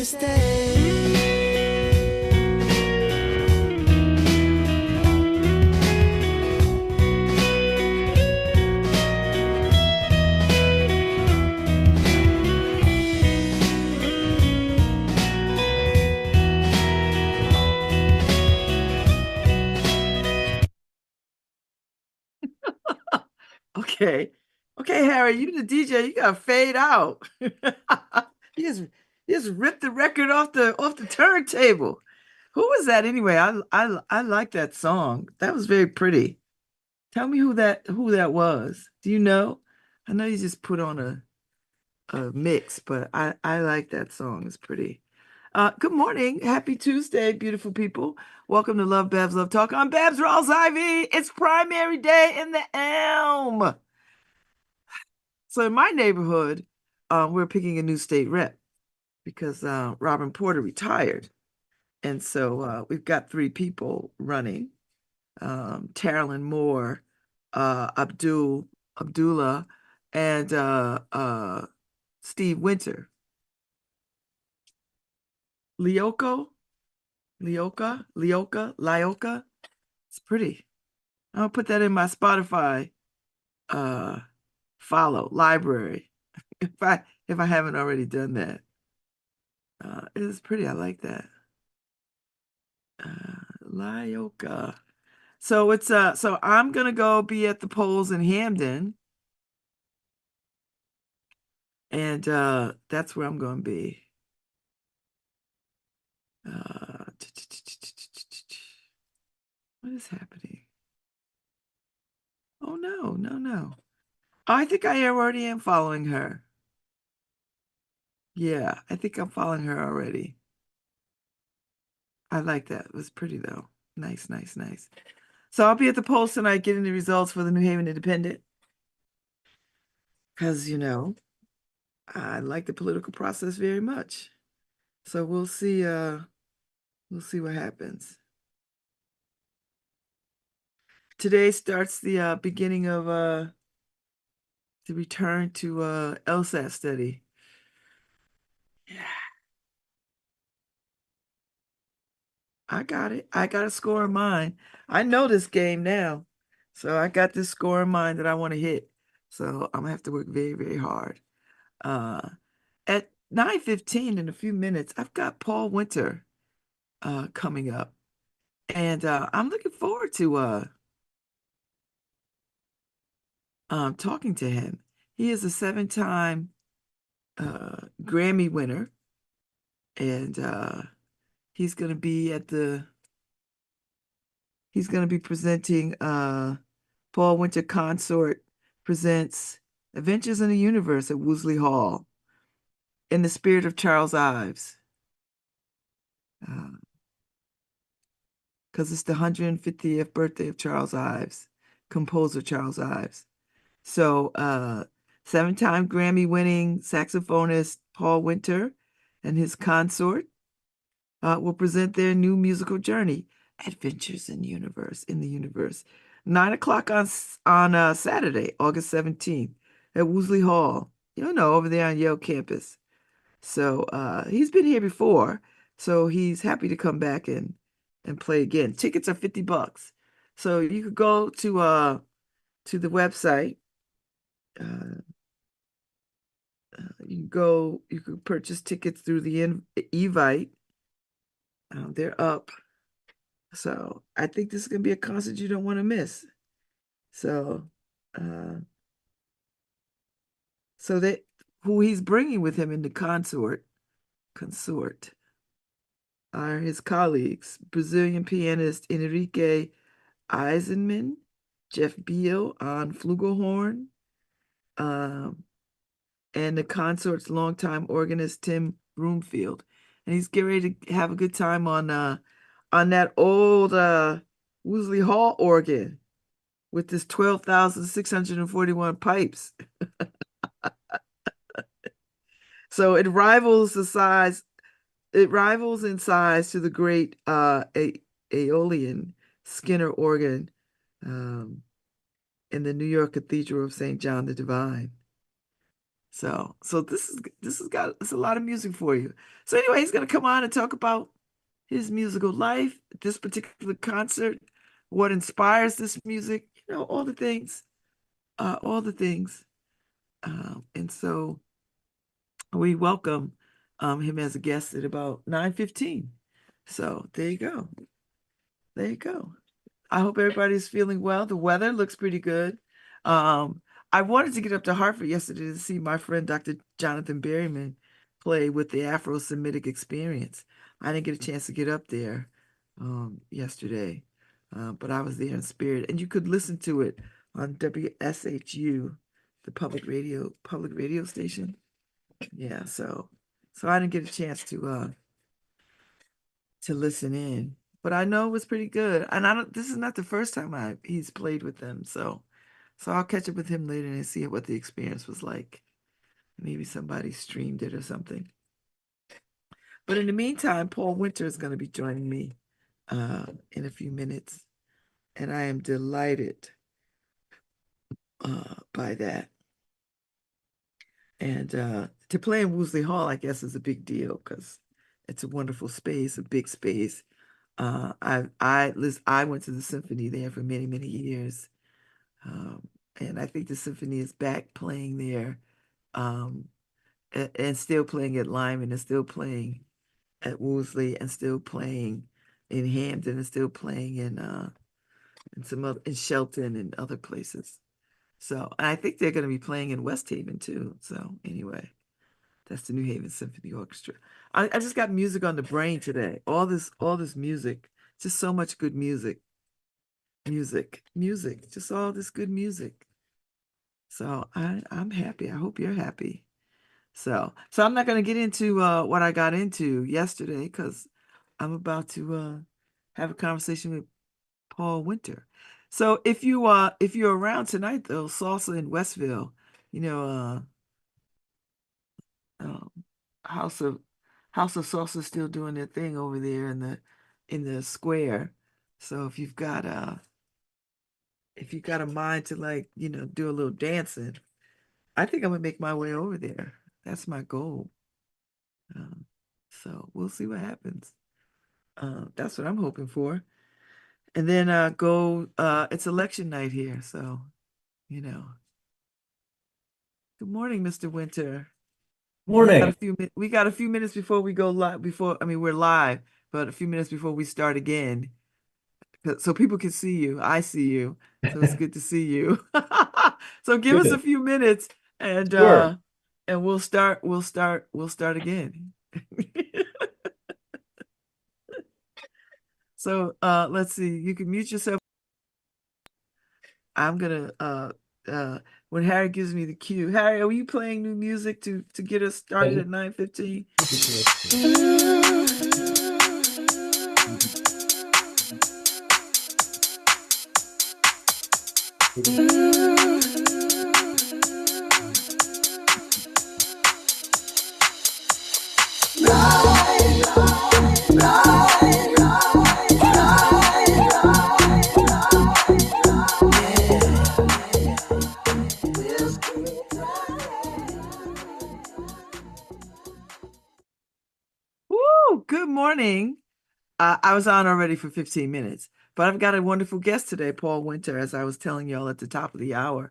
to stay. Okay. Okay, Harry, you the DJ, you gotta fade out. You just you just ripped the record off the turntable. Who was that anyway? I like that song. That was very pretty. Tell me who that was. Do you know? I know you just put on a mix, but I like that song. It's pretty. Good morning. Happy Tuesday, beautiful people. Welcome to LoveBabz, Love Talk. I'm Babz Rawls-Ivy. It's primary day in the Elm. So in my neighborhood, we're picking a new state rep because Robin Porter retired. And so we've got three people running. Taryn Moore, Abdullah, and Steve Winter. Lioka. It's pretty. I'll put that in my Spotify uh follow library if I haven't already done that. It is pretty. I like that. Lioka. So I'm gonna go be at the polls in Hamden, and that's where I'm gonna be. What is happening? Oh no, no, no. I think I already am following her. Yeah, I think I'm following her already. I like that. It was pretty though. Nice, nice, nice. So I'll be at the polls tonight getting the results for the New Haven Independent. Because, I like the political process very much. So we'll see what happens. Today starts the beginning of the return to LSAT study. Yeah, I got it. I got a score in mind. I know this game now. So I got this score in mind that I want to hit. So I'm gonna have to work very, very hard. Uh at 9:15 in a few minutes, I've got Paul Winter coming up. And I'm looking forward to talking to him. He is a seven-time Grammy winner, and he's going to be presenting Paul Winter Consort presents Adventures in the Universe at Woolsey Hall in the spirit of Charles Ives, because it's the 150th birthday of Charles Ives, composer Charles Ives. So, seven-time Grammy-winning saxophonist Paul Winter and his consort will present their new musical journey, Adventures in the Universe, 9 o'clock on Saturday, August 17th, at Woolsey Hall. Over there on Yale campus. So, he's been here before, so he's happy to come back and play again. Tickets are $50. So you could go to the website. You could purchase tickets through the Evite. They're up. So I think this is going to be a concert you don't want to miss. So, uh, so that who he's bringing with him in the consort are his colleagues, Brazilian pianist Enrique Eisenman, Jeff Beal on flugelhorn, um, and the consort's longtime organist Tim Broomfield. And he's getting ready to have a good time on that old Woolsey Hall organ with this 12,641 pipes. So it rivals in size to the great Aeolian Skinner organ in the New York Cathedral of St. John the Divine. So this has got it's a lot of music for you. So anyway, he's gonna come on and talk about his musical life, this particular concert, what inspires this music, all the things, all the things. And so we welcome him as a guest at about 9:15. So there you go. There you go. I hope everybody's feeling well. The weather looks pretty good. Um, I wanted to get up to Hartford yesterday to see my friend Dr. Jonathan Berryman play with the Afro-Semitic Experience. I didn't get a chance to get up there yesterday, but I was there in spirit, and you could listen to it on WSHU, the public radio station. Yeah, so I didn't get a chance to listen in, but I know it was pretty good. And I don't, this is not the first time he's played with them. So I'll catch up with him later and see what the experience was like. Maybe somebody streamed it or something. But in the meantime, Paul Winter is going to be joining me in a few minutes. And I am delighted by that. And to play in Woolsey Hall, I guess, is a big deal because it's a wonderful space, a big space. I went to the symphony there for many, many years. And I think the symphony is back playing there, and still playing at Lyman, and still playing at Wolseley, and still playing in Hampton, and still playing in some other in Shelton and other places. So I think they're going to be playing in West Haven too. So anyway, that's the New Haven Symphony Orchestra. I just got music on the brain today. All this music, just so much good music. Music, just all this good music. So I'm happy. I hope you're happy. So I'm not going to get into what I got into yesterday because I'm about to have a conversation with Paul Winter. So if you're around tonight though, Salsa in Westville, you know, um, House of House of Salsa is still doing their thing over there in the square. So if you got a mind to like, do a little dancing, I think I'm gonna make my way over there. That's my goal. Um, so we'll see what happens. That's what I'm hoping for. And then it's election night here, so you know. Good morning, Mr. Winter. Morning. We got a few minutes before we go live before I mean we're live, but a few minutes before we start again. So people can see you. I see you. So it's good to see you. So give us a Good. few minutes and Sure. uh and we'll start again. So let's see. You can mute yourself. I'm gonna uh when Harry gives me the cue. Harry, are you playing new music to get us started And at 9:15? Woo! Good morning. I was on already for 15 minutes, but I've got a wonderful guest today, Paul Winter, as I was telling y'all at the top of the hour.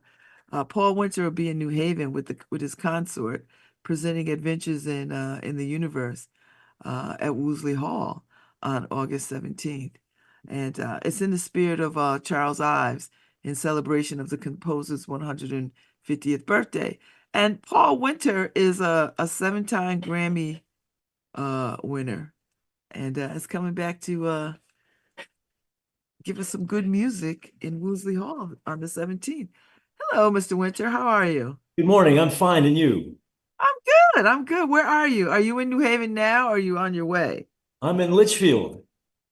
Paul Winter will be in New Haven with his consort, presenting adventures in the universe at Woolsey Hall on August 17th. And it's in the spirit of Charles Ives in celebration of the composer's 150th birthday. And Paul Winter is a seven-time Grammy winner, and is coming back to give us some good music in Woolsey Hall on the 17th. Hello, Mr. Winter. How are you? good morning. I'm fine, and you? I'm good. I'm good. Where are you? Are you in New Haven now, or are you on your way? I'm in Litchfield.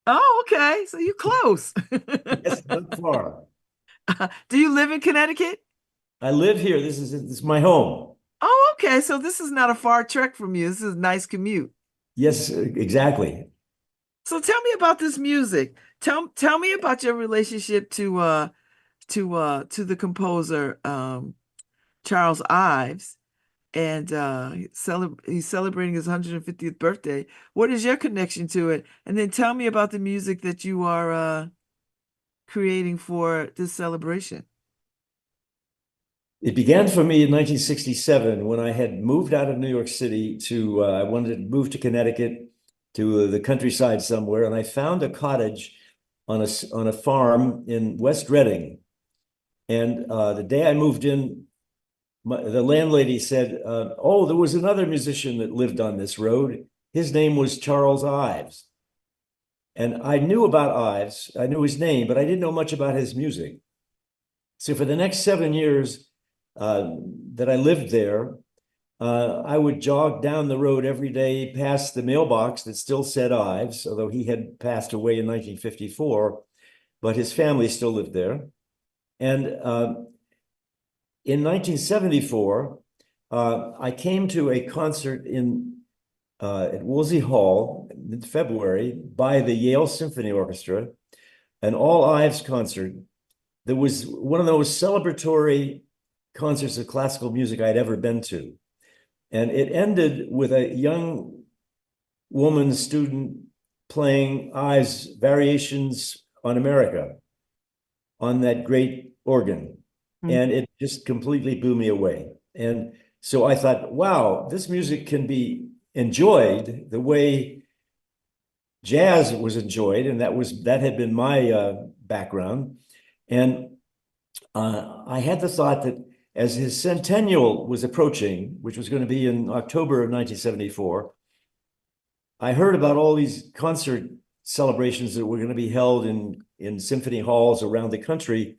Oh, okay. So you're close. Yes, not far. Do you live in Connecticut? I live here. This is my home. Oh, okay. So this is not a far trek from you. This is a nice commute. Yes, exactly. So tell me about this music. Tell me about your relationship to the composer Charles Ives, and he's celebrating his 150th birthday. What is your connection to it? And then tell me about the music that you are creating for this celebration. It began for me in 1967 when I had moved out of New York City to, I wanted to move to Connecticut, to the countryside somewhere, and I found a cottage on a farm in West Reading. And the day I moved in, the landlady said, oh, there was another musician that lived on this road. His name was Charles Ives. And I knew about Ives, I knew his name, but I didn't know much about his music. So for the next 7 years that I lived there, I would jog down the road every day past the mailbox that still said Ives, although he had passed away in 1954, but his family still lived there. And in 1974, I came to a concert at Woolsey Hall in February by the Yale Symphony Orchestra, an all Ives concert. That was one of the most celebratory concerts of classical music I'd ever been to. And it ended with a young woman student playing Ives' Variations on America on that great organ. And it just completely blew me away. And so I thought, wow, this music can be enjoyed the way jazz was enjoyed. And that had been my background. And I had the thought that as his centennial was approaching, which was going to be in October of 1974, I heard about all these concert celebrations that were going to be held in symphony halls around the country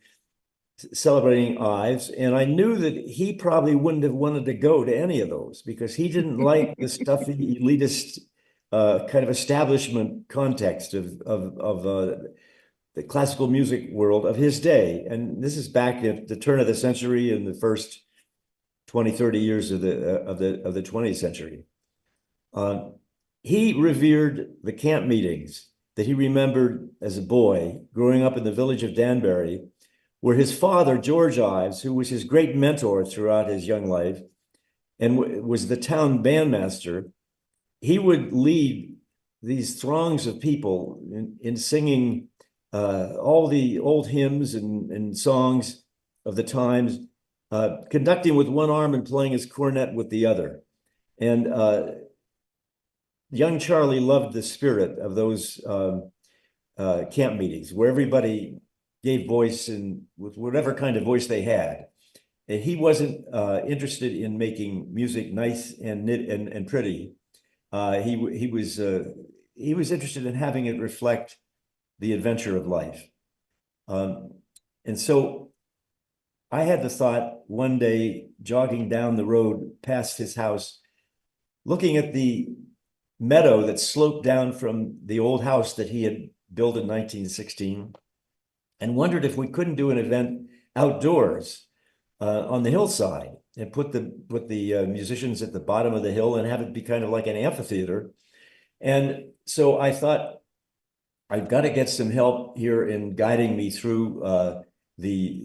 celebrating Ives. And I knew that he probably wouldn't have wanted to go to any of those because he didn't like the stuffy, elitist kind of establishment context of the classical music world of his day. And this is back at the turn of the century and the first 20, 30 years of the 20th century. He revered the camp meetings that he remembered as a boy growing up in the village of Danbury, where his father, George Ives, who was his great mentor throughout his young life and was the town bandmaster, he would lead these throngs of people in singing all the old hymns and songs of the times, conducting with one arm and playing his cornet with the other. And young Charlie loved the spirit of those camp meetings where everybody gave voice and with whatever kind of voice they had. And he wasn't interested in making music nice and pretty. He was interested in having it reflect the adventure of life. And so I had the thought one day, jogging down the road past his house, looking at the meadow that sloped down from the old house that he had built in 1916, and wondered if we couldn't do an event outdoors on the hillside and put the musicians at the bottom of the hill and have it be kind of like an amphitheater. And so I thought, I've got to get some help here in guiding me through the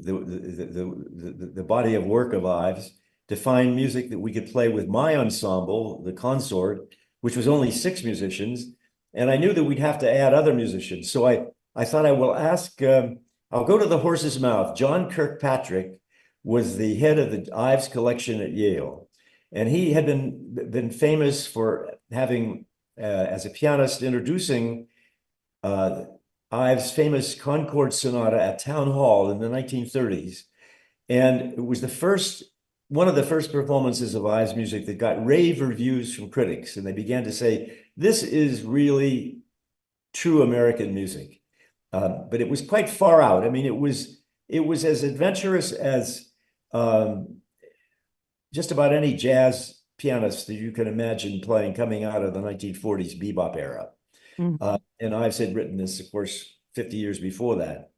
body of work of Ives to find music that we could play with my ensemble, the Consort, which was only 6 musicians. And I knew that we'd have to add other musicians. So I thought I will ask, I'll go to the horse's mouth. John Kirkpatrick was the head of the Ives collection at Yale. And he had been famous for having, as a pianist, introducing Ives' famous Concord Sonata at Town Hall in the 1930s. And it was one of the first performances of Ives' music that got rave reviews from critics. And they began to say, this is really true American music. But it was quite far out. I mean, it was as adventurous as just about any jazz pianist that you can imagine playing coming out of the 1940s bebop era. And Ives had written this, of course, 50 years before that.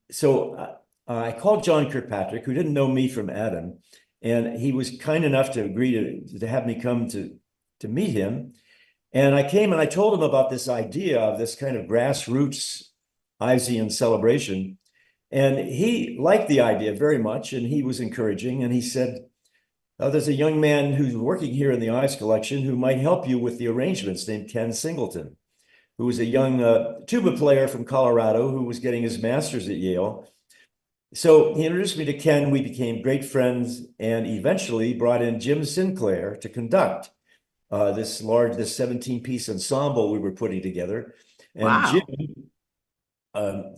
So I called John Kirkpatrick, who didn't know me from Adam, and he was kind enough to agree to have me come to meet him. And I came and I told him about this idea of this kind of grassroots Ivesian celebration. And he liked the idea very much, and he was encouraging. And he said, There's a young man who's working here in the Ives collection who might help you with the arrangements named Ken Singleton, who was a young tuba player from Colorado who was getting his master's at Yale. So he introduced me to Ken. We became great friends and eventually brought in Jim Sinclair to conduct this 17-piece ensemble we were putting together. And Jim, Wow.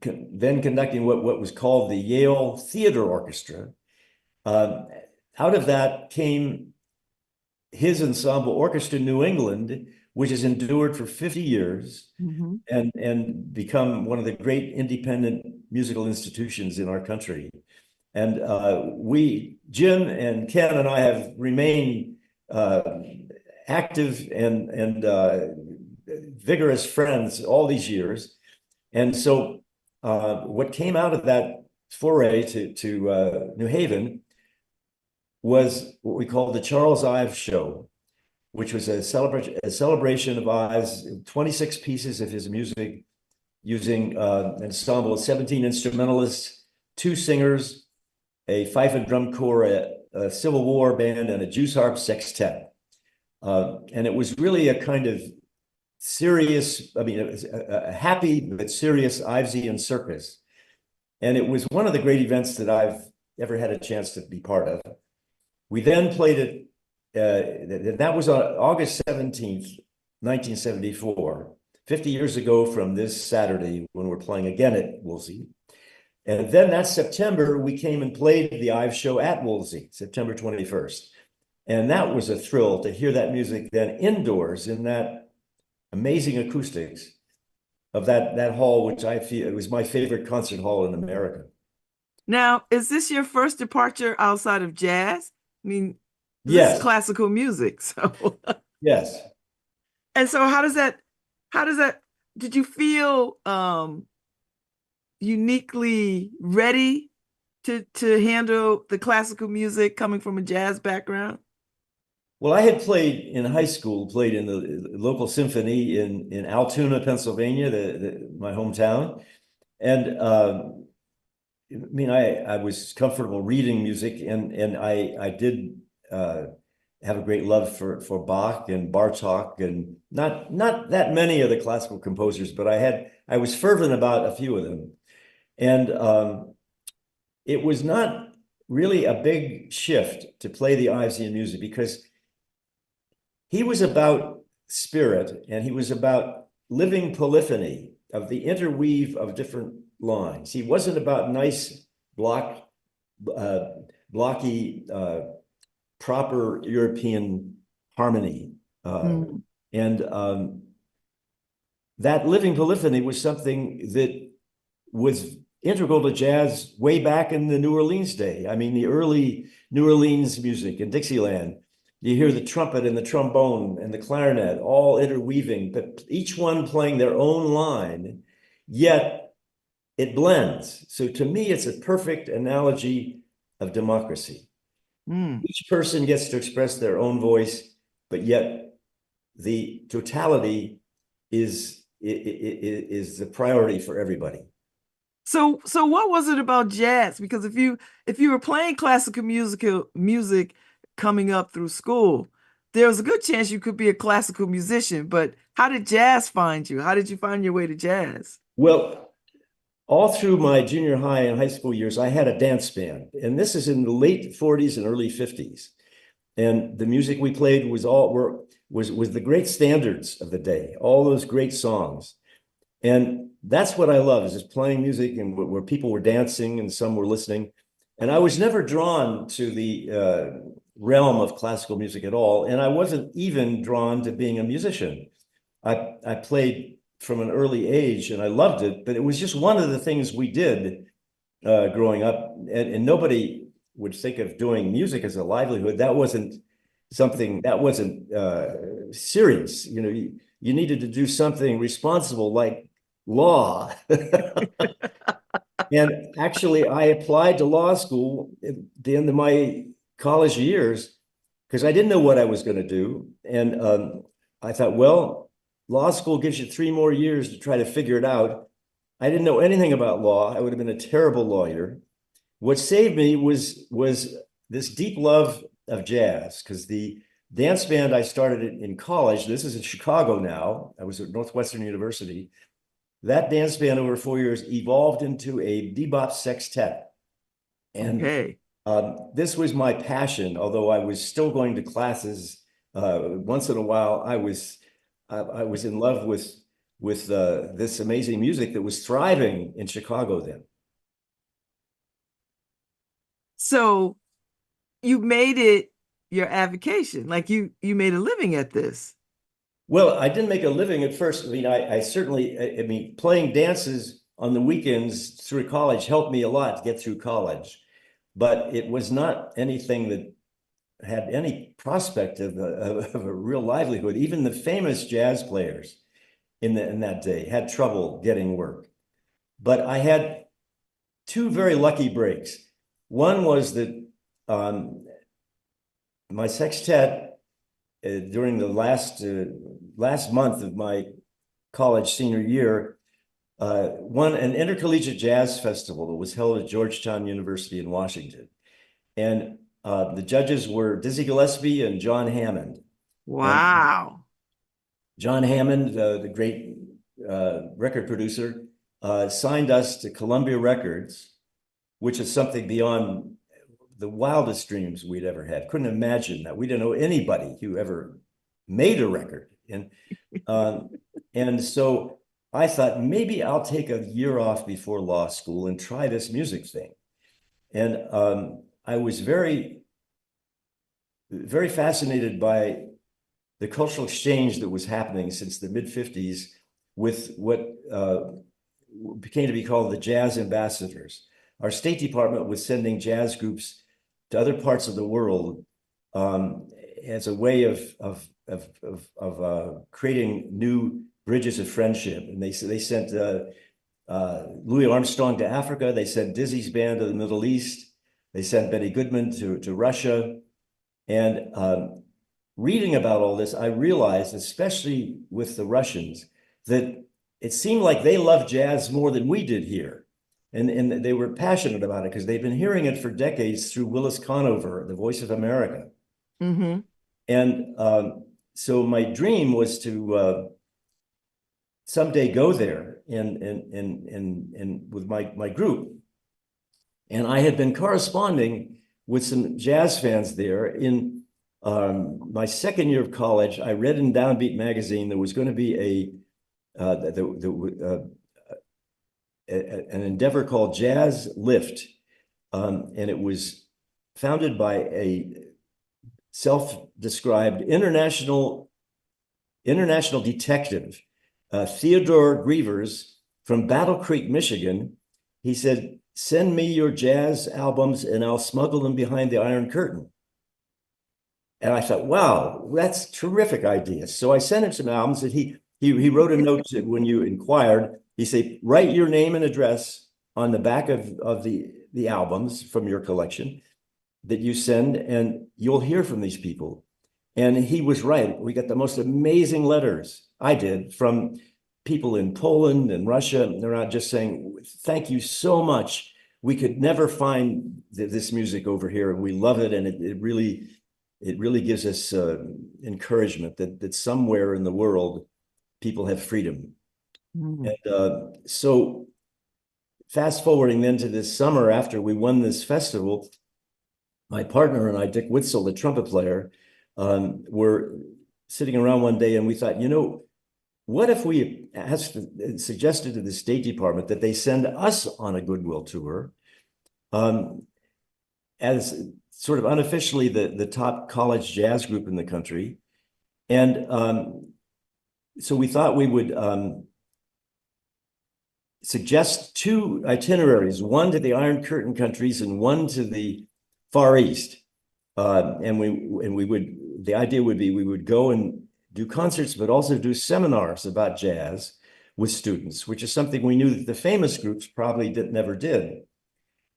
then conducting what was called the Yale Theater Orchestra. Out of that came his ensemble, Orchestra New England, which has endured for 50 years Mm-hmm. and become one of the great independent musical institutions in our country. And Jim and Ken and I have remained active and vigorous friends all these years. And so what came out of that foray to New Haven was what we call the Charles Ives Show, which was a celebration of Ives, 26 pieces of his music, using an ensemble of 17 instrumentalists, 2 singers, a fife and drum corps, a Civil War band, and a Jews harp sextet. And it was really a kind of serious, I mean, it was a happy but serious Ivesian circus. And it was one of the great events that I've ever had a chance to be part of. We then played it, that was on August 17th, 1974, 50 years ago from this Saturday when we're playing again at Woolsey. And then that September, we came and played the Ives show at Woolsey, September 21st. And that was a thrill to hear that music then indoors in that amazing acoustics of that hall, which I feel it was my favorite concert hall in America. Now, is this your first departure outside of jazz? I mean, this is Yes, classical music. So, yes. and so how does that, did you feel uniquely ready to handle the classical music coming from a jazz background? Well, I had played in high school, played in the local symphony in Altoona, Pennsylvania, my hometown. And I mean, I was comfortable reading music, and I did have a great love for Bach and Bartók, and not that many of the classical composers, but I was fervent about a few of them. And it was not really a big shift to play the Ivesian music because he was about spirit and he was about living polyphony of the interweave of different lines. He wasn't about nice blocky, proper European harmony. And that living polyphony was something that was integral to jazz way back in the New Orleans day. I mean, the early New Orleans music in Dixieland, you hear the trumpet and the trombone and the clarinet all interweaving, but each one playing their own line, yet it blends. So to me, it's a perfect analogy of democracy. Each person gets to express their own voice, but yet the totality is the priority for everybody. So what was it about jazz? Because if you were playing classical music coming up through school, there was a good chance you could be a classical musician. But how did jazz find you? How did you find your way to jazz? Well, all through my junior high and high school years, I had a dance band, and this is in the late 40s and early 50s. And the music we played was the great standards of the day, all those great songs. And that's what I love, is just playing music and where people were dancing and some were listening. And I was never drawn to the realm of classical music at all. And I wasn't even drawn to being a musician. I played from an early age and I loved it, but it was just one of the things we did growing up. And nobody would think of doing music as a livelihood. That wasn't something that wasn't serious. You know, you needed to do something responsible like law. And actually, I applied to law school at the end of my college years because I didn't know what I was going to do. And I thought, well, law school gives you 3 more years to try to figure it out. I didn't know anything about law. I would have been a terrible lawyer. What saved me was this deep love of jazz, because the dance band I started in college, this is in Chicago now, I was at Northwestern University. That dance band over 4 years evolved into a bebop sextet. And Okay. this was my passion, although I was still going to classes once in a while. I was in love with this amazing music that was thriving in Chicago then. So you made it your avocation, like you made a living at this. Well, I didn't make a living at first. I mean, I certainly, I mean, playing dances on the weekends through college helped me a lot to get through college, but it was not anything that had any prospect of a real livelihood. Even the famous jazz players in that day had trouble getting work. But I had two very lucky breaks. One was that my sextet during the last month of my college senior year won an intercollegiate jazz festival that was held at Georgetown University in Washington. And the judges were Dizzy Gillespie and John Hammond. Wow. And John Hammond, the great record producer, signed us to Columbia Records, which is something beyond the wildest dreams we'd ever had. Couldn't imagine that. We didn't know anybody who ever made a record. And so I thought maybe I'll take a year off before law school and try this music thing. And I was very, very fascinated by the cultural exchange that was happening since the mid-50s with what became to be called the jazz ambassadors. Our State Department was sending jazz groups to other parts of the world as a way of creating new bridges of friendship. And they sent Louis Armstrong to Africa. They sent Dizzy's band to the Middle East. They sent Benny Goodman to Russia. And reading about all this, I realized, especially with the Russians, that it seemed like they loved jazz more than we did here. And they were passionate about it because they've been hearing it for decades through Willis Conover, the Voice of America. Mm-hmm. And so my dream was to someday go there and with my group. And I had been corresponding with some jazz fans there. In my second year of college, I read in Downbeat magazine there was going to be an endeavor called Jazz Lift, and it was founded by a self-described international detective, Theodore Grievers from Battle Creek, Michigan. He said, "Send me your jazz albums and I'll smuggle them behind the Iron Curtain." And I thought, wow, that's a terrific idea. So I sent him some albums, and he wrote a note that when you inquired, he said, write your name and address on the back of the albums from your collection that you send, and you'll hear from these people. And he was right. We got the most amazing letters, I did, from people in Poland and Russia. And they're not just saying, thank you so much. We could never find this music over here, and we love it. And it really gives us encouragement that somewhere in the world, people have freedom. Mm-hmm. And so fast forwarding then to this summer after we won this festival, my partner and I, Dick Witzel, the trumpet player, were sitting around one day, and we thought, what if we suggested to the State Department that they send us on a goodwill tour as sort of unofficially the top college jazz group in the country. And so we thought we would suggest two itineraries, one to the Iron Curtain countries and one to the Far East. And the idea would be we would go and do concerts, but also do seminars about jazz with students, which is something we knew that the famous groups probably never did.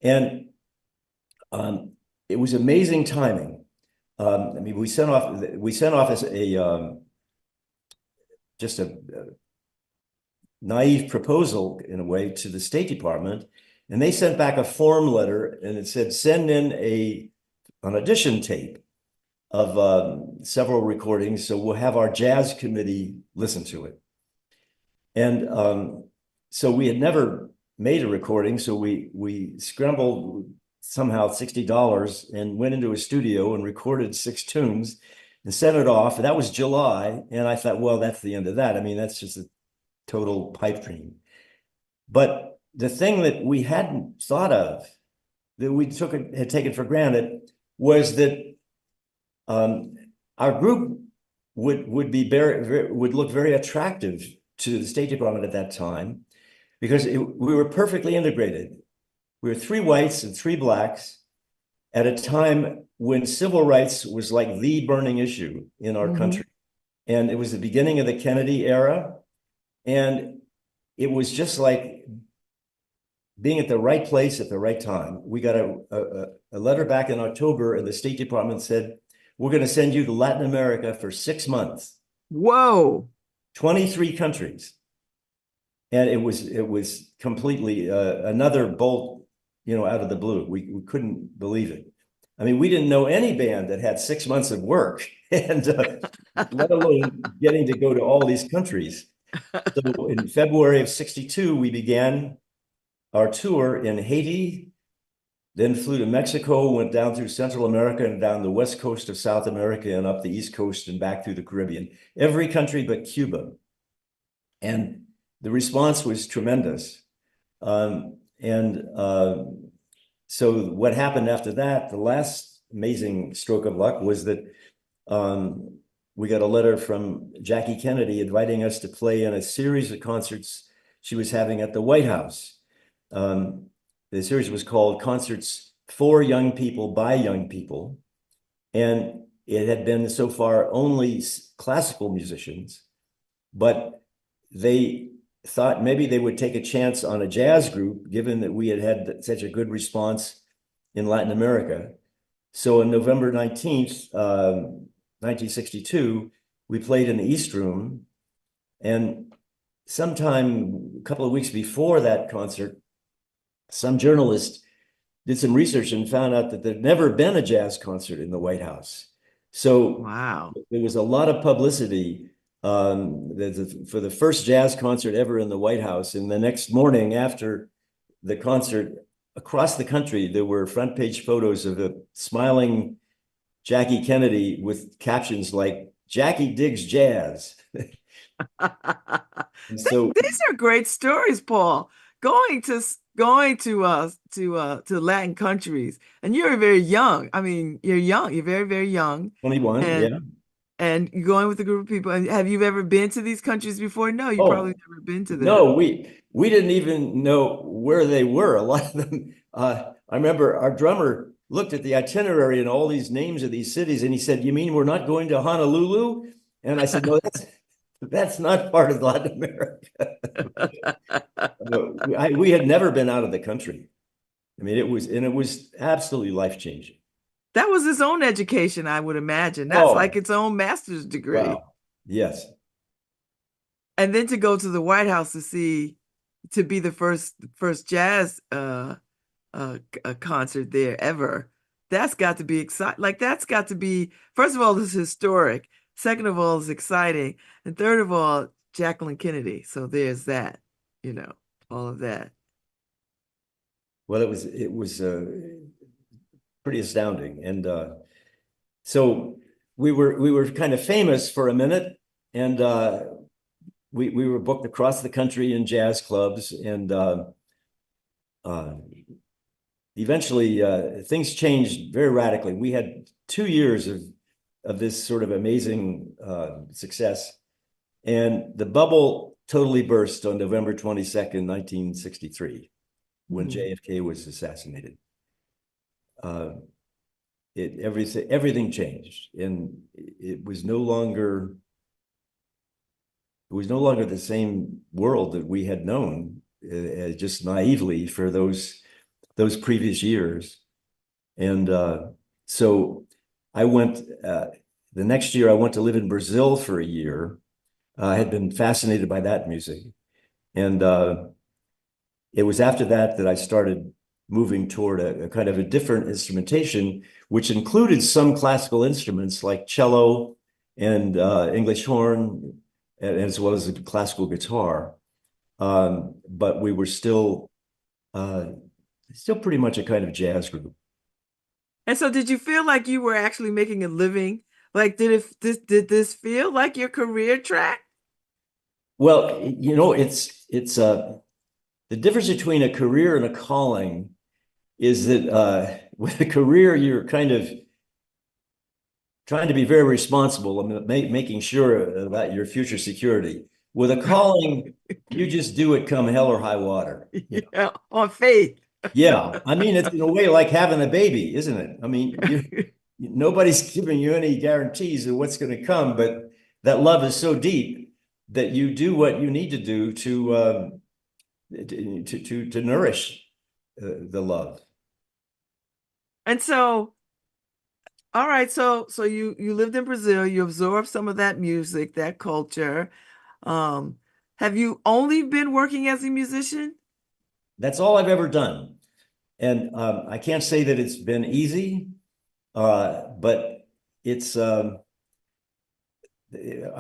And it was amazing timing. I mean, we sent off as just a naive proposal in a way to the State Department, and they sent back a form letter, and it said, send in an audition tape. of several recordings. So we'll have our jazz committee listen to it. And so we had never made a recording. So we scrambled somehow $60 and went into a studio and recorded 6 tunes and sent it off. And that was July. And I thought, well, that's the end of that. I mean, that's just a total pipe dream. But the thing that we hadn't thought of, that we had taken for granted, was that our group would look very attractive to the State Department at that time, because we were perfectly integrated. We were 3 whites and 3 blacks at a time when civil rights was like the burning issue in our country. And it was the beginning of the Kennedy era. And it was just like being at the right place at the right time. We got a letter back in October, and the State Department said, we're going to send you to Latin America for 6 months. Whoa. 23 countries. And it was completely another bolt, out of the blue. We couldn't believe it. I mean, we didn't know any band that had 6 months of work, and let alone getting to go to all these countries. So in February of '62, we began our tour in Haiti, then flew to Mexico, went down through Central America and down the west coast of South America and up the East Coast and back through the Caribbean, every country but Cuba. And the response was tremendous. So what happened after that, the last amazing stroke of luck, was that we got a letter from Jackie Kennedy inviting us to play in a series of concerts she was having at the White House. The series was called Concerts for Young People by Young People. And it had been so far only classical musicians, but they thought maybe they would take a chance on a jazz group, given that we had had such a good response in Latin America. So on November 19th, 1962, we played in the East Room. And sometime, a couple of weeks before that concert, some journalist did some research and found out that there'd never been a jazz concert in the White House. So wow, there was a lot of publicity for the first jazz concert ever in the White House. And the next morning after the concert, across the country, there were front page photos of a smiling Jackie Kennedy with captions like, "Jackie digs jazz." And so these are great stories, Paul. Going to Latin countries, and you're very young. I mean, you're young. You're very, very young. 21, and, yeah. And you're going with a group of people. And have you ever been to these countries before? No, you probably Oh, never been to them. no, we didn't even know where they were. A lot of them. I remember our drummer looked at the itinerary and all these names of these cities, and he said, "You mean we're not going to Honolulu?" And I said, "No, that's not part of Latin America." We had never been out of the country. I mean, it was absolutely life-changing. That was its own education, I would imagine. That's like its own master's degree. Wow. Yes. And then to go to the White House to be the first jazz concert there ever. That's got to be exciting. Like, that's got to be, first of all, it's historic. Second of all, it's exciting. And third of all, Jacqueline Kennedy. So there's that, all of that. Well, it was pretty astounding. And so we were kind of famous for a minute, and we were booked across the country in jazz clubs, and eventually things changed very radically. We had 2 years of this sort of amazing success, and the bubble totally burst on November 22nd, 1963, when JFK was assassinated. Everything changed, and it was no longer the same world that we had known just naively for those previous years. And so I went the next year. I went to live in Brazil for a year. I had been fascinated by that music, and it was after that I started moving toward a kind of a different instrumentation, which included some classical instruments like cello and English horn, as well as a classical guitar. But we were still pretty much a kind of jazz group. And so did you feel like you were actually making a living? Like, did this feel like your career track? Well, it's the difference between a career and a calling is that with a career, you're kind of trying to be very responsible and making sure about your future security. With a calling, you just do it come hell or high water. Yeah, on faith. Yeah, I mean, it's in a way like having a baby, isn't it? I mean, nobody's giving you any guarantees of what's going to come, but that love is so deep that you do what you need to do to nourish the love. And so, all right, so you lived in Brazil, you absorbed some of that music, that culture. Have you only been working as a musician? That's all I've ever done. And I can't say that it's been easy, but it's I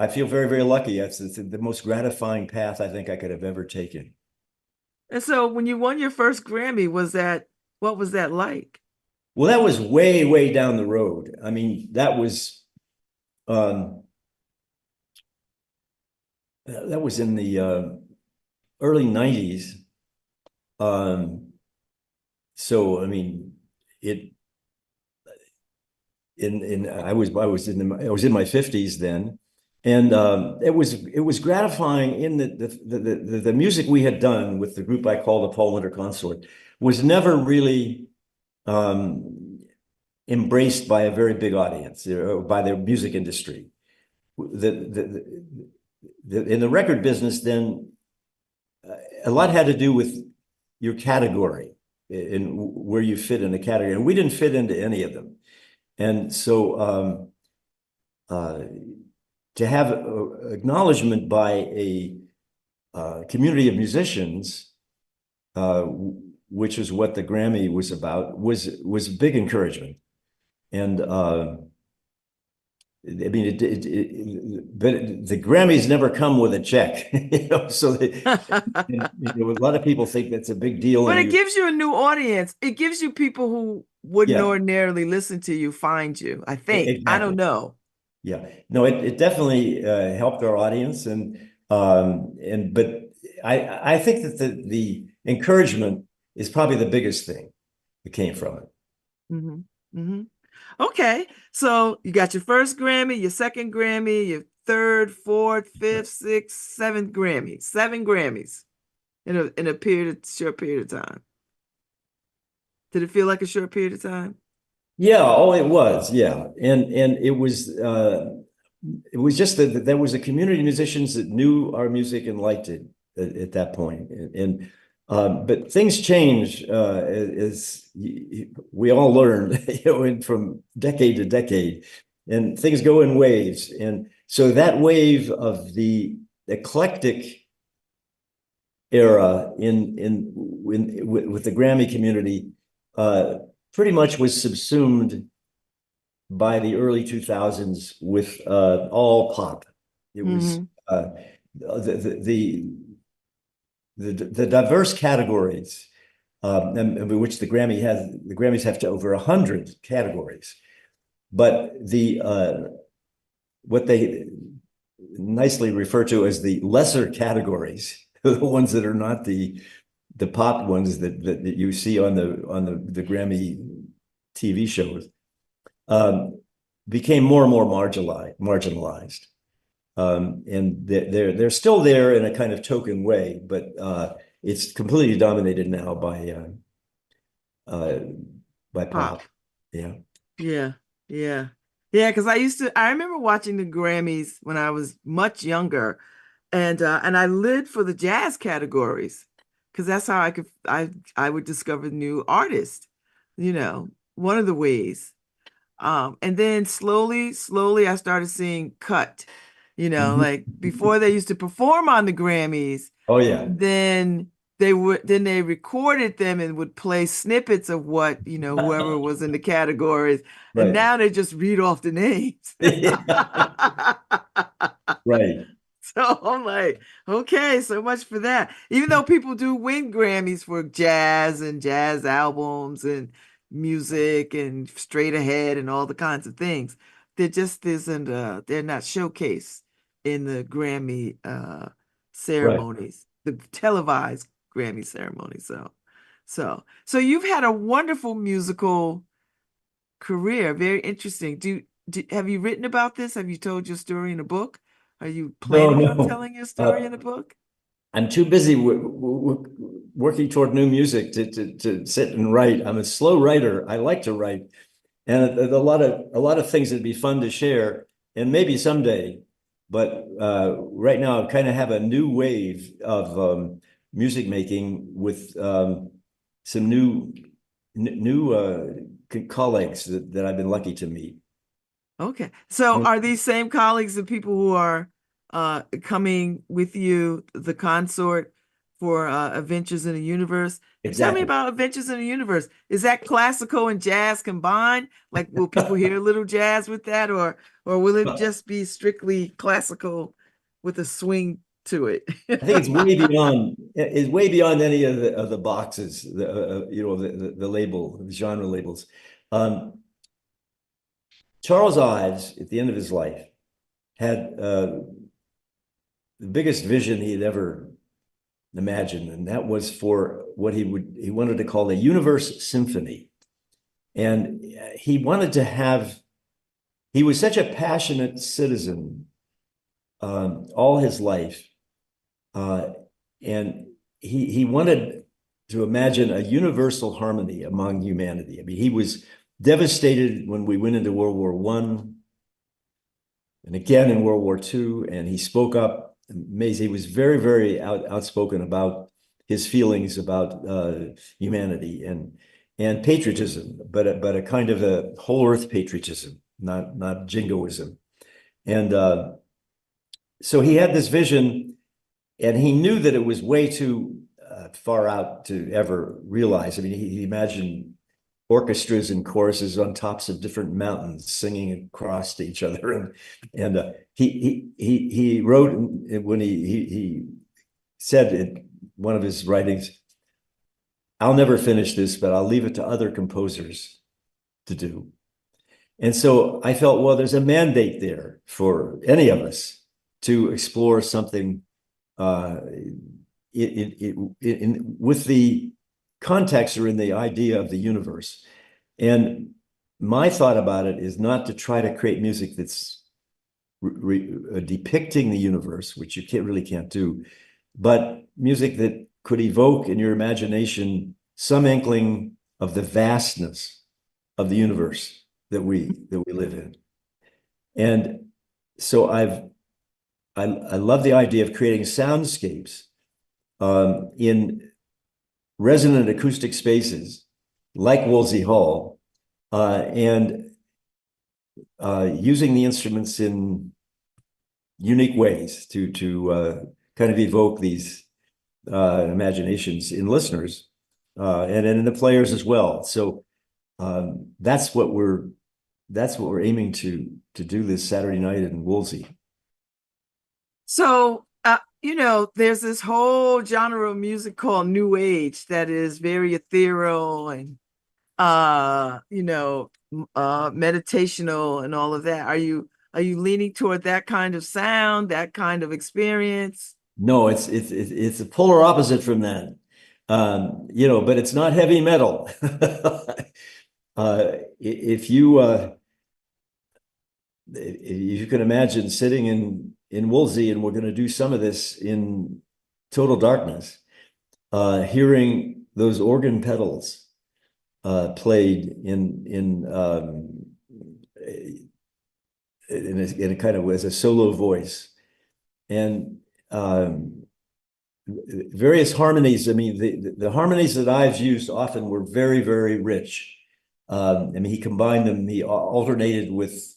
feel very, very lucky. It's the most gratifying path I think I could have ever taken. And so when you won your first Grammy, what was that like? Well, that was way, way down the road. I mean, um, that was in the early 90s. So I mean, I was in my 50s then, and it was gratifying in that the music we had done with the group I called the Paul Winter Consort was never really embraced by a very big audience, by the music industry. In the record business, then a lot had to do with your category and where you fit in a category, and we didn't fit into any of them. And so to have acknowledgement by a community of musicians, which is what the Grammy was about, was a big encouragement. And I mean, but the Grammys never come with a check, So a lot of people think that's a big deal. But it gives you a new audience. It gives you people who wouldn't ordinarily listen to you find you. I think. Exactly. I don't know. Yeah, no, it definitely helped our audience, but I think that the encouragement is probably the biggest thing that came from it. Mm-hmm. Mm-hmm. Okay, so you got your first Grammy, your second Grammy, your third, fourth, fifth, sixth, seventh Grammy, 7 Grammys in a short period of time. Did it feel like a short period of time? Yeah, oh, it was, yeah, and it was just that there was a community of musicians that knew our music and liked it at that point, but things change as we all learned, from decade to decade, and things go in waves. And so that wave of the eclectic era with the Grammy community pretty much was subsumed by the early 2000s with all pop. It was the diverse categories, which the Grammys have to over 100 categories, but what they nicely refer to as the lesser categories, the ones that are not the pop ones that you see on the Grammy TV shows, became more and more marginalized. And they're still there in a kind of token way, but it's completely dominated now by pop. Yeah. Because I remember watching the Grammys when I was much younger, and I lived for the jazz categories because that's how I would discover new artists, one of the ways. And then slowly I started seeing cut. Like before they used to perform on the Grammys. Oh, yeah. Then they recorded them and would play snippets of what, whoever was in the categories, and Right. now they just read off the names. Right. So I'm like, okay, so much for that. Even though people do win Grammys for jazz and jazz albums and music and straight ahead and all the kinds of things, there just isn't they're not showcased in the Grammy Right. ceremonies, the televised Grammy ceremony. So you've had a wonderful musical career, very interesting. Have you written about this? Have you told your story in a book? Are you No, planning on no. telling your story in a book? I'm too busy working toward new music to sit and write. I'm a slow writer. I like to write, and a lot of things that'd be fun to share, and maybe someday. But right now, I kind of have a new wave of music making with some new colleagues that I've been lucky to meet. Okay. So are these same colleagues the people who are coming with you, the consort for Adventures in the Universe? Tell me Exactly. about Adventures in the Universe. Is that classical and jazz combined? Like, will people hear a little jazz with that, or will it just be strictly classical with a swing to it? I think it's way beyond any of the boxes, the label, the genre labels. Um, Charles Ives, at the end of his life, had the biggest vision he had ever imagined, and that was for what he wanted to call a universe symphony. And he was such a passionate citizen all his life. And he wanted to imagine a universal harmony among humanity. I mean, he was devastated when we went into World War I and again in World War II, and he spoke up. Amazing. He was very, very outspoken about his feelings about humanity and patriotism, but a kind of a whole earth patriotism, not jingoism. And so he had this vision, and he knew that it was way too far out to ever realize. I mean, he imagined orchestras and choruses on tops of different mountains singing across to each other, and he wrote when he said in one of his writings, "I'll never finish this, but I'll leave it to other composers to do." And so I felt, well, there's a mandate there for any of us to explore something with the context or in the idea of the universe. And my thought about it is not to try to create music that's depicting the universe, which you really can't do, but music that could evoke in your imagination some inkling of the vastness of the universe that we live in. And so I love the idea of creating soundscapes in resonant acoustic spaces like Wolsey Hall, and using the instruments in unique ways to kind of evoke these imaginations in listeners and in the players as well. So that's what we're aiming to do this Saturday night in Wolsey. So, there's this whole genre of music called New Age that is very ethereal and, meditational and all of that. Are you leaning toward that kind of sound, that kind of experience? No, it's a polar opposite from that. But it's not heavy metal. If you can imagine sitting in Wolsey, and we're going to do some of this in total darkness, hearing those organ pedals played in a kind of as a solo voice, and various harmonies. I mean, the harmonies that I've used often were very, very rich. I mean, he combined them. He alternated with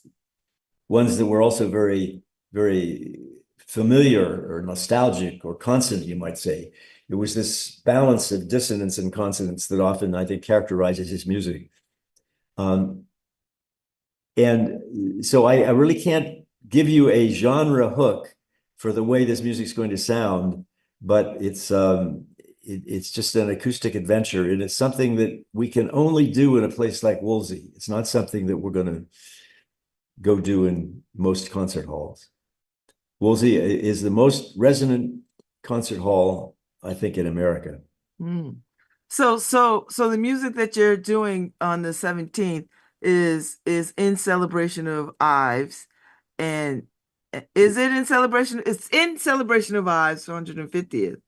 ones that were also very, very familiar or nostalgic or consonant, you might say. It was this balance of dissonance and consonance that often, I think, characterizes his music. And so I really can't give you a genre hook for the way this music's going to sound, but it's just an acoustic adventure, and it's something that we can only do in a place like Woolsey. It's not something that we're going to go do in most concert halls. Woolsey is the most resonant concert hall, I think, in America. Mm. So the music that you're doing on the 17th is in celebration of Ives, and is it in celebration? It's in celebration of Ives' 150th.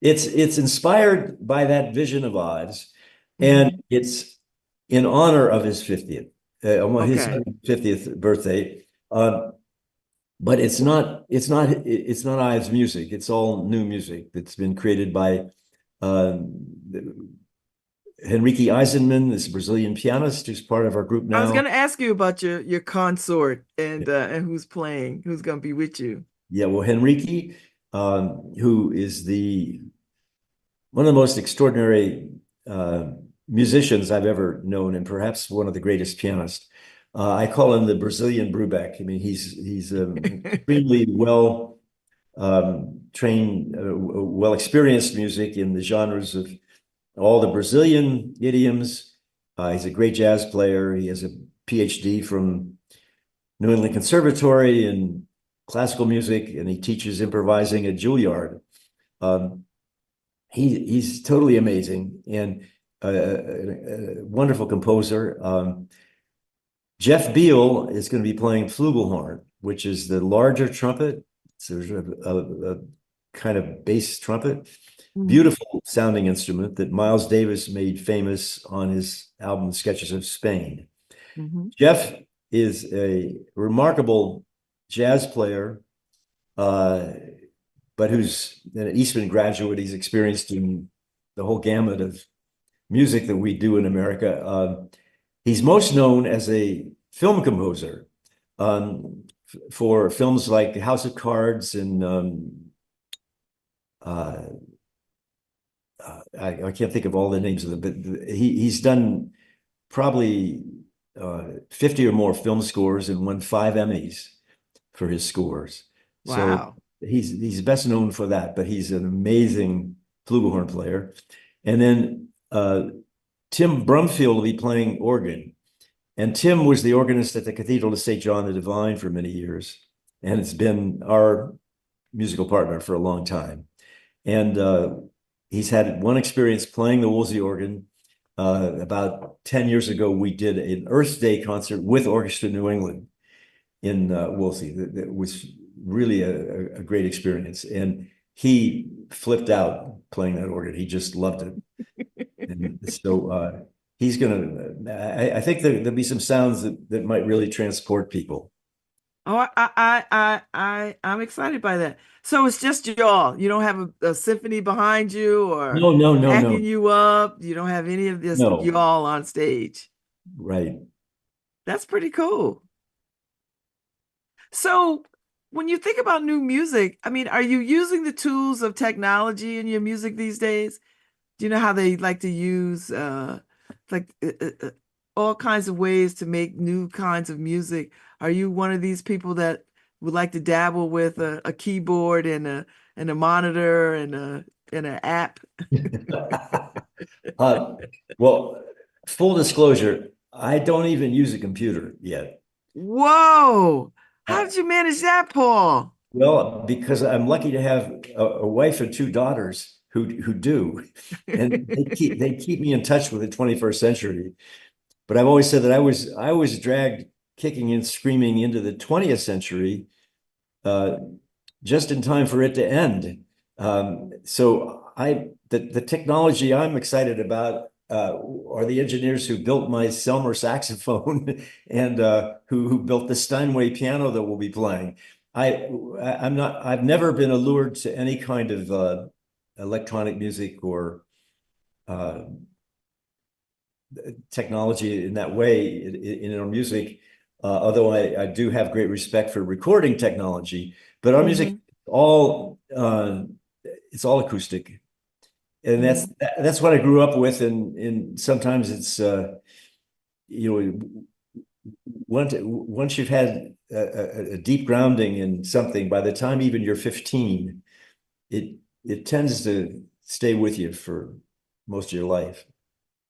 It's inspired by that vision of Ives, and it's in honor of his 50th, his Okay. 50th birthday. But it's not Ives music. It's all new music that's been created by Henrique Eisenman, this Brazilian pianist who's part of our group now. I was going to ask you about your consort and who's playing, who's going to be with you. Yeah, well, Henrique, who is one of the most extraordinary musicians I've ever known, and perhaps one of the greatest pianists. I call him the Brazilian Brubeck. I mean, he's extremely well trained, well experienced music in the genres of all the Brazilian idioms. He's a great jazz player. He has a PhD from New England Conservatory in classical music, and he teaches improvising at Juilliard. He's totally amazing and a wonderful composer. Jeff Beal is going to be playing flugelhorn, which is the larger trumpet. So there's a kind of bass trumpet. Beautiful sounding instrument that Miles Davis made famous on his album Sketches of Spain. Jeff is a remarkable jazz player, but who's an Eastman graduate. He's experienced in the whole gamut of music that we do in America. He's most known as a film composer for films like House of Cards and I can't think of all the names of them, but he's done probably 50 or more film scores and won 5 Emmys for his scores. Wow. So he's best known for that, but he's an amazing flugelhorn player. And then Tim Brumfield will be playing organ. And Tim was the organist at the Cathedral of St. John the Divine for many years, and it's been our musical partner for a long time. And he's had one experience playing the Woolsey organ. About 10 years ago, we did an Earth Day concert with Orchestra New England in Woolsey. That was really a great experience. And he flipped out playing that organ. He just loved it. And so he's going to, I think there'll be some sounds that might really transport people. Oh, I'm excited by that. So it's just y'all. You don't have a symphony behind you or No. backing you up. You don't have any of this y'all on stage. Right. That's pretty cool. So when you think about new music, I mean, are you using the tools of technology in your music these days? Do you know how they like to use all kinds of ways to make new kinds of music? Are you one of these people that would like to dabble with a keyboard and a monitor and an app? Well, full disclosure, I don't even use a computer yet. Whoa! How did you manage that, Paul? Well, because I'm lucky to have a wife and 2 daughters who do, and they keep me in touch with the 21st century. But I've always said that I was dragged kicking and screaming into the 20th century just in time for it to end. So the technology I'm excited about are the engineers who built my Selmer saxophone and who built the Steinway piano that we'll be playing. I've never been allured to any kind of electronic music or technology in that way in our music, although I do have great respect for recording technology. But our music all it's all acoustic. And Mhm. that's what I grew up with. And sometimes it's, you know, once you've had a deep grounding in something, by the time even you're 15, it tends to stay with you for most of your life.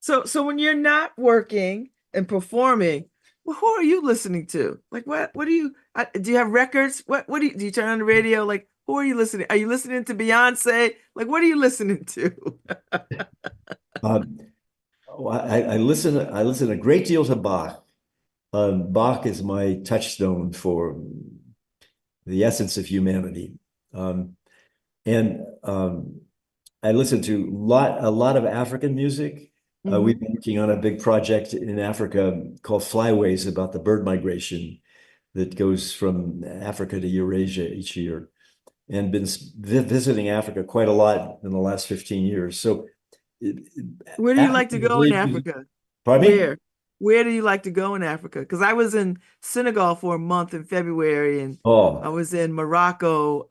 So when you're not working and performing, well, who are you listening to? Like what do you do you have records? What do you turn on the radio? Like who are you listening? Are you listening to Beyonce? Like what are you listening to? Um, I listen a great deal to Bach. Bach is my touchstone for the essence of humanity. Um, and I listen to a lot of African music. We've Hmm. been working on a big project in Africa called Flyways about the bird migration that goes from Africa to Eurasia each year, and been visiting Africa quite a lot in the last 15 years. So Where do you like to African go in music, Africa? pardon me? Where? Where do you like to go in Africa? Because I was in Senegal for a month in February, and I Oh, was in Morocco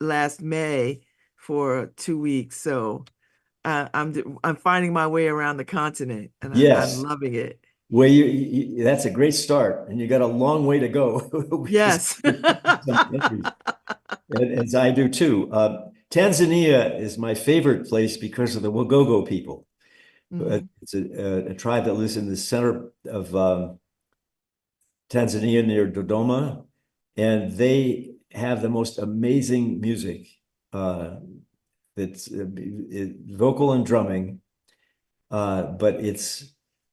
last May for 2 weeks. So I'm finding my way around the continent, and I'm yes. loving it. Well, that's a great start, and you got a long way to go with Yes. some countries, as I do too. Tanzania is my favorite place because of the Wagogo people. Hmm. It's a tribe that lives in the center of Tanzania near Dodoma, and they have the most amazing music. Uh, that's vocal and drumming, but it's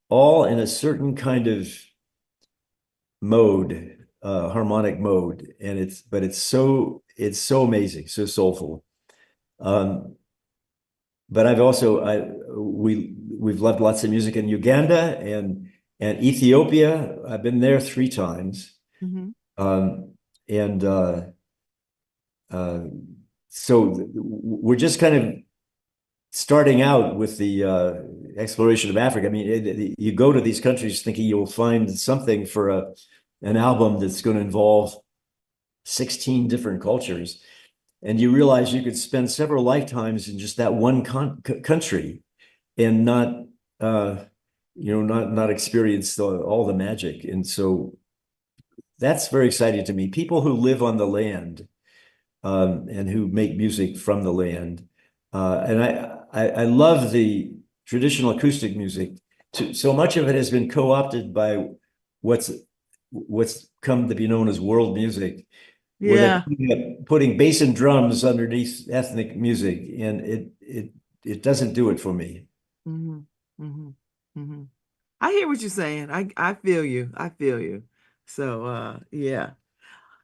all in a certain kind of mode, harmonic mode, and it's so amazing, so soulful. Um, but I've also we've loved lots of music in Uganda and Ethiopia. I've been there 3 times, Hmm. um, and uh, so we're just kind of starting out with the exploration of Africa. I mean, you go to these countries thinking you'll find something for an album that's going to involve 16 different cultures. And you realize you could spend several lifetimes in just that one country and not, uh, not experience all the magic. And so that's very exciting to me. People who live on the land and who make music from the land. And I love the traditional acoustic music. So much of it has been co-opted by what's what's come to be known as world music, where they're Yeah. putting bass and drums underneath ethnic music, and it doesn't do it for me. Hmm. Hmm. Hmm. I hear what you're saying. I feel you. I feel you. So yeah.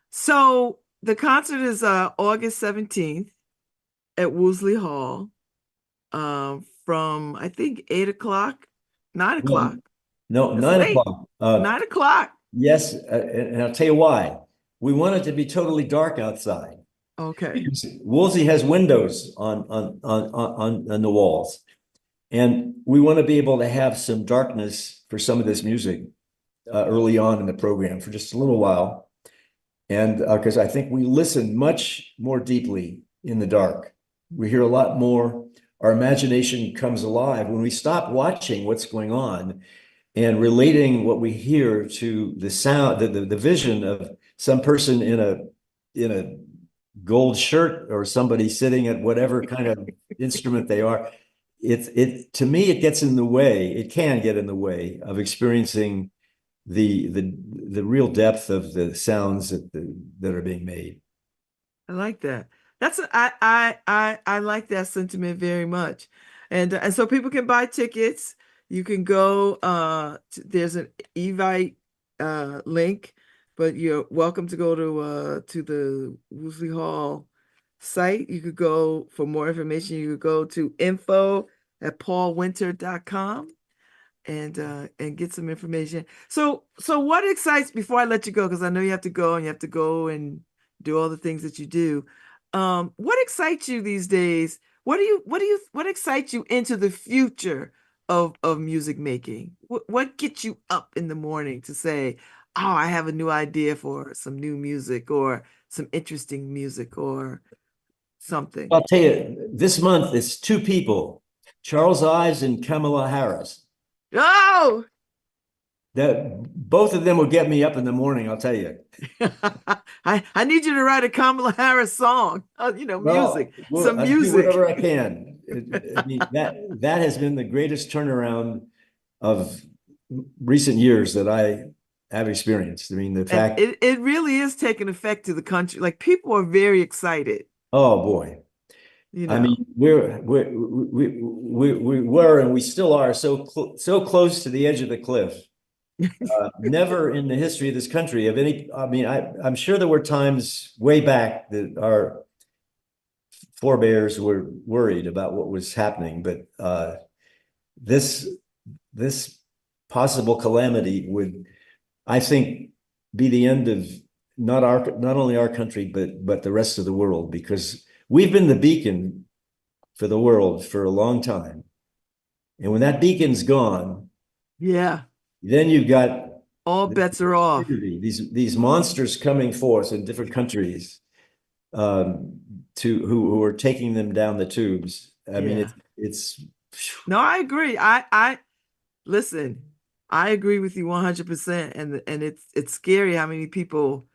So the concert is August 17th at Woolsey Hall, from I think 8 o'clock, 9 o'clock. No, no, It's nine late. o'clock. 9 o'clock. Yes, and I'll tell you why. We want it to be totally dark outside. Okay. Woolsey has windows on the walls, and we want to be able to have some darkness for some of this music early on in the program for just a little while, and because I think we listen much more deeply in the dark. We hear a lot more. Our imagination comes alive when we stop watching what's going on and relating what we hear to the sound, the vision of some person in a gold shirt or somebody sitting at whatever kind of instrument they are. It to me it gets in the way. It can get in the way of experiencing the real depth of the sounds that are being made. I like that. I like that sentiment very much. And so people can buy tickets. You can go there's an Evite link, but you're welcome to go to the Woosley Hall site. You could go for more information. You could go to info@paulwinter.com and get some information. So what excites before I let you go, because I know you have to go and you have to go and do all the things that you do. What excites you these days? What excites you into the future of music making? What gets you up in the morning to say, oh, I have a new idea for some new music or some interesting music or something. I'll tell you, this month it's two people, Charles Ives and Kamala Harris. Oh, That both of them will get me up in the morning, I'll tell you. I need you to write a Kamala Harris song. Music, some I'll do music. whatever I can. I mean, that has been the greatest turnaround of recent years that I have experienced. I mean, the fact it really is taking effect to the country. Like, people are very excited. oh boy. I mean, we were and we still are so close to the edge of the cliff. Never in the history of this country of any. I mean, I'm sure there were times way back that our forebears were worried about what was happening, but this possible calamity would, I think, be the end of not only our country but the rest of the world, because we've been the beacon for the world for a long time, and when that beacon's gone, yeah, then you've got all bets are off. These monsters coming forth in different countries, who are taking them down the tubes. I mean, it's. No, I agree. I listen. I agree with you 100%, and it's scary how many people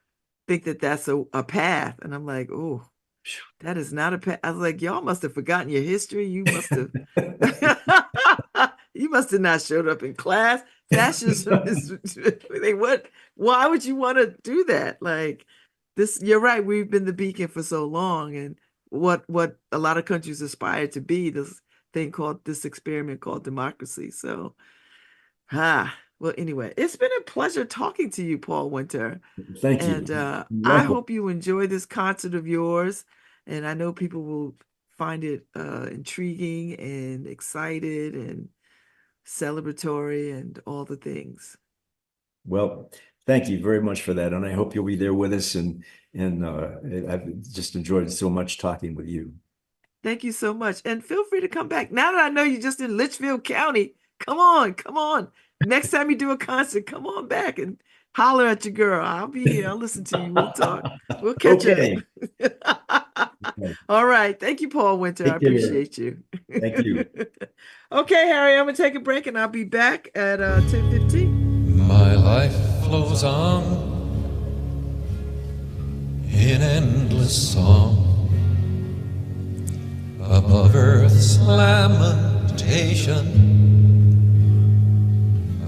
think that that's a path, and I'm like, oh, that is not a path. I was like, y'all must have forgotten your history. You must have. You must have not showed up in class. Fascism is what? Why would you want to do that? Like this, you're right. We've been the beacon for so long, and what a lot of countries aspire to be, this experiment called democracy. So, well, anyway, it's been a pleasure talking to you, Paul Winter. Thank you. And I hope you enjoy this concert of yours, and I know people will find it intriguing and excited and celebratory and all the things. Well, thank you very much for that, and I hope you'll be there with us. And I've just enjoyed so much talking with you. Thank you so much, and feel free to come back. Now that I know you're just in Litchfield County, come on. Next time you do a concert, come on back and holler at your girl. I'll be here. I'll listen to you. We'll talk. We'll catch up. All right. Thank you, Paul Winter. I appreciate you. Thank you. Okay, Harry, I'm going to take a break, and I'll be back at 10:15. My life flows on in endless song above earth's lamentation.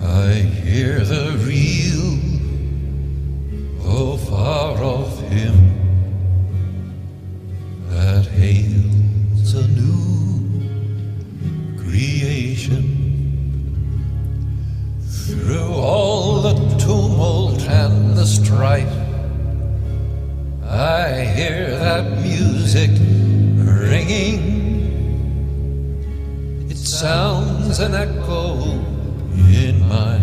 I hear the real, oh, far off hymn that hails a new creation. Through all the tumult and the strife, I hear that music ringing. It sounds an echo in my